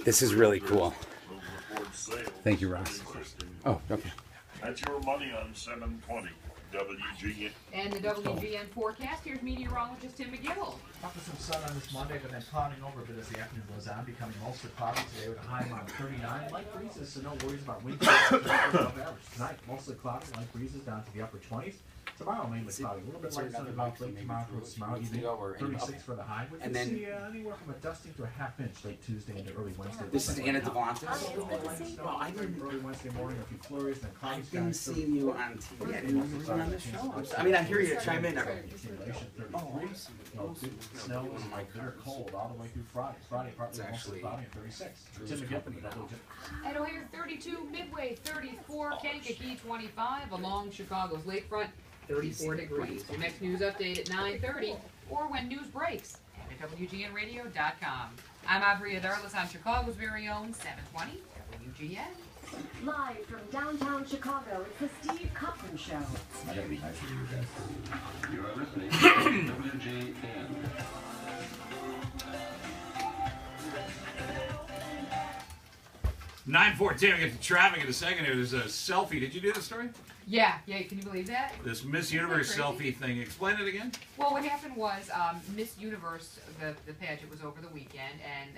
This is really cool. Thank you, Ross. Oh, okay. That's your money on 720 WGN. And the WGN forecast, here's meteorologist Tim McGill. Up with some sun on this Monday, but then clouding over a bit as the afternoon goes on, becoming mostly cloudy today with a high around 39. Light breezes, so no worries about wind above average. Tonight, mostly cloudy, light breezes down to the upper 20s. Tomorrow, mainly cloudy. A little bit light sun about late tomorrow towards tomorrow evening. 36 for the high. We can see anywhere from a dusting to a half inch late Tuesday into early Wednesday. This is Anna Devonta. Well, I didn't early Wednesday morning, a few flurries, then cloudy I've been skies. seeing you on TV. I didn't know you were on the show. I mean, I hear you chime in every Accumulation 33. Snow is like bitter cold all the way through Friday. Friday partly mostly cloudy and 36. Tim McGill from the double digit. At O'Hare 32, Midway 34, Kankakee 25, along Chicago's lakefront 34 degrees. Your next news update at 9:30 or when news breaks at WGNradio.com. I'm Avria Darlis on Chicago's very own 720 WGN. Live from downtown Chicago, it's the Steve Cochran Show. I gotta be nice to you guys. You are listening to WGN. I'll get to traffic in a second here. There's a selfie. Did you do the story? Yeah, can you believe that? This Miss Universe selfie thing. Explain it again. Well, what happened was Miss Universe, the pageant was over the weekend, and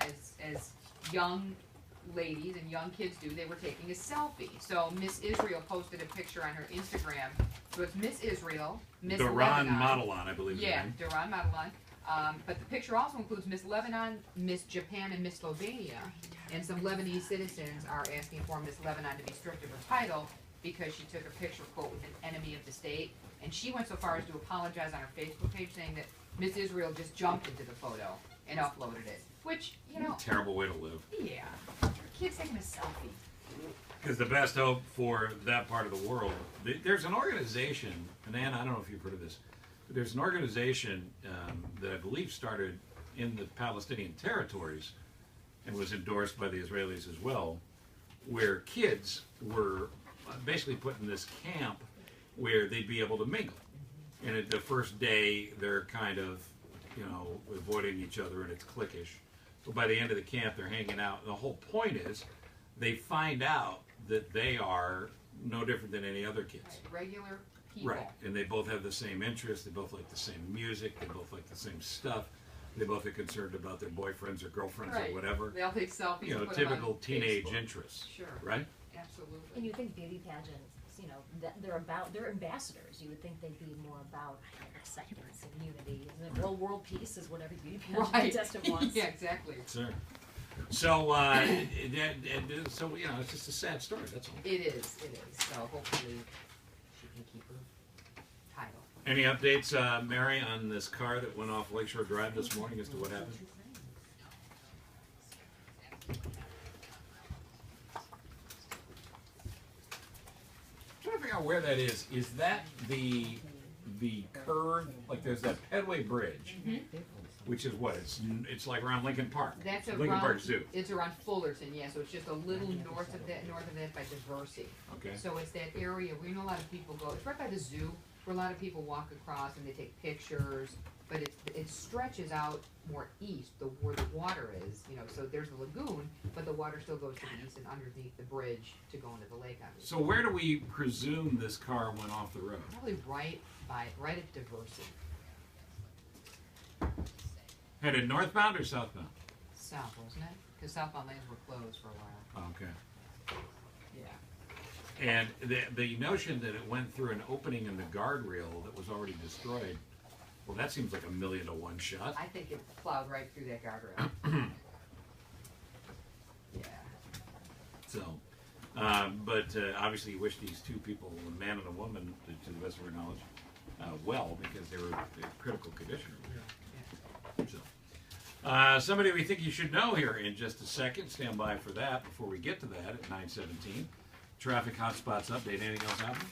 as young ladies and young kids do, they were taking a selfie. So Miss Israel posted a picture on her Instagram. So it's Miss Israel, Miss Duran Lebanon. Madelon, I believe. Yeah, Duran Madelon. But the picture also includes Miss Lebanon, Miss Japan, and Miss Slovenia. And some Lebanese citizens are asking for Miss Lebanon to be stripped of her title because she took a picture, quote, with an enemy of the state. And she went so far as to apologize on her Facebook page, saying that Miss Israel just jumped into the photo and uploaded it. Which, Terrible way to live. yeah. Kids taking a selfie. Because the best hope for that part of the world, there's an organization, and Anna, I don't know if you've heard of this, but there's an organization that I believe started in the Palestinian territories and was endorsed by the Israelis as well, where kids were basically put in this camp where they'd be able to mingle. And at the first day, they're kind of, avoiding each other and it's cliquish. But by the end of the camp, they're hanging out. And the whole point is they find out that they are no different than any other kids. Right, regular people. Right, and they both have the same interests, they both like the same music, they both like the same stuff, they both are concerned about their boyfriends or girlfriends or whatever. They all take selfies. And put Typical them on teenage Facebook. interests. Sure. Right? Absolutely. And you think beauty pageants, they're ambassadors. You would think they'd be more about acceptance and unity. Isn't it? World peace is what every beauty pageant contestant wants. Yeah, exactly. Sure. So, it's just a sad story, that's all. It is. So hopefully she can keep her title. Any updates, Mary, on this car that went off Lakeshore Drive this morning as to what happened? I'm trying to figure out where that is. Is that the curve? Like there's that Pedway Bridge, which is what? It's like around Lincoln Park. That's Lincoln around, Park Zoo. It's around Fullerton, yeah. So it's just a little north of that by Diversey. Okay. So it's that area where a lot of people go. It's right by the zoo where a lot of people walk across and they take pictures. But it stretches out more east, where the water is. So there's a lagoon, but the water still goes to the east and underneath the bridge to go into the lake. Obviously. So where do we presume this car went off the road? Probably right at Diversey. Headed northbound or southbound? South, wasn't it? Because southbound lanes were closed for a while. Okay. Yeah. And the notion that it went through an opening in the guardrail that was already destroyed, well, that seems like a 1,000,000 to 1 shot. I think it plowed right through that guardrail. Yeah. So, but obviously you wish these two people, a man and a woman, to the best of our knowledge, well, because they were in critical condition. So, somebody we think you should know here in just a second. Stand by for that before we get to that at 9:17. Traffic hotspots update. Anything else happening?